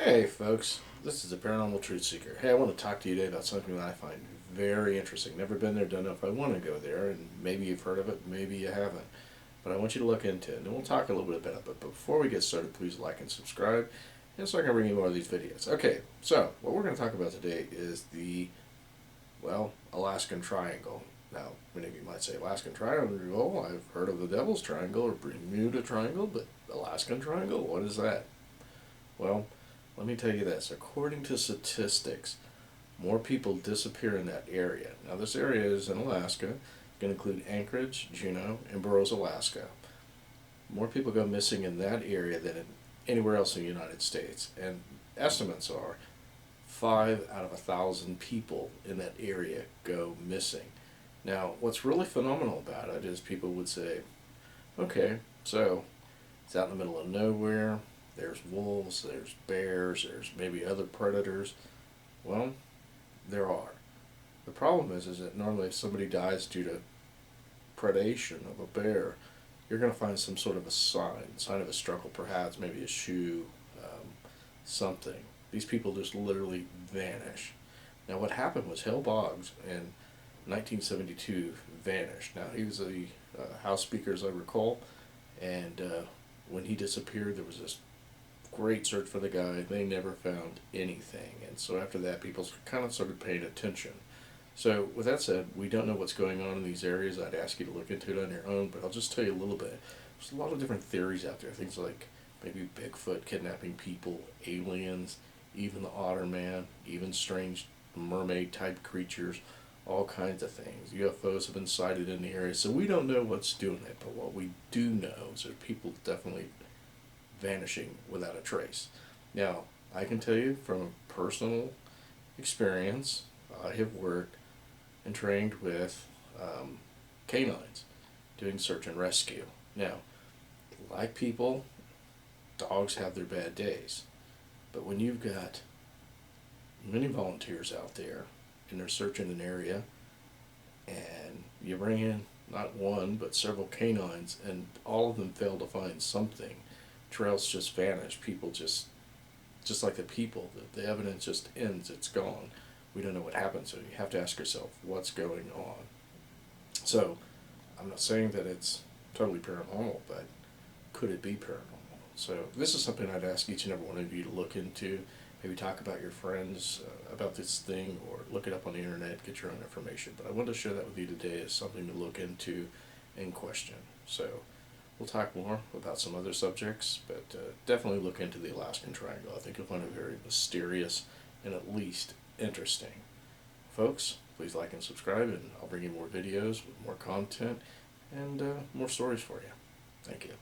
Hey folks, this is the Paranormal Truth Seeker. Hey, I want to talk to you today about something that I find very interesting. Never been there, don't know if I want to go there, and maybe you've heard of it, maybe you haven't. But I want you to look into it, and we'll talk a little bit about it. But before we get started, please like and subscribe, and so I can bring you more of these videos. Okay, so what we're going to talk about today is the, Alaskan Triangle. Now, many of you might say Alaskan Triangle, oh, I've heard of the Devil's Triangle or Bermuda Triangle, but Alaskan Triangle, what is that? Well, let me tell you this. According to statistics, more people disappear in that area. Now, this area is in Alaska. It can include Anchorage, Juneau, and Burroughs, Alaska. More people go missing in that area than in anywhere else in the United States. And estimates are 5 out of 1,000 people in that area go missing. Now, what's really phenomenal about it is people would say, okay, so it's out in the middle of nowhere. There's wolves, there's bears, there's maybe other predators. Well, there are. The problem is that normally if somebody dies due to predation of a bear, you're going to find some sort of a sign of a struggle, perhaps maybe a shoe, something. These people just literally vanish. Now, what happened was Hale Boggs in 1972 vanished. Now, he was a House Speaker, as I recall, and when he disappeared, there was this great search for the guy. They never found anything, and so after that people kind of started paying attention. So with that said, we don't know what's going on in these areas. I'd ask you to look into it on your own, but I'll just tell you a little bit. There's a lot of different theories out there, things like maybe Bigfoot kidnapping people, aliens, even the otter man, even strange mermaid type creatures, all kinds of things. UFOs have been sighted in the area, so we don't know what's doing it, but what we do know is that people definitely vanishing without a trace. Now, I can tell you from personal experience, I have worked and trained with canines doing search and rescue. Now, like people, dogs have their bad days. But when you've got many volunteers out there and they're searching an area and you bring in not one but several canines and all of them fail to find something, trails just vanish. People just like the people, the evidence just ends. It's gone. We don't know what happened. So you have to ask yourself, what's going on? So I'm not saying that it's totally paranormal, but could it be paranormal? So this is something I'd ask each and every one of you to look into. Maybe talk about your friends about this thing, or look it up on the internet, get your own information. But I wanted to share that with you today as something to look into and question. So we'll talk more about some other subjects, but definitely look into the Alaskan Triangle. I think you'll find it very mysterious and at least interesting. Folks, please like and subscribe, and I'll bring you more videos with more content and more stories for you. Thank you.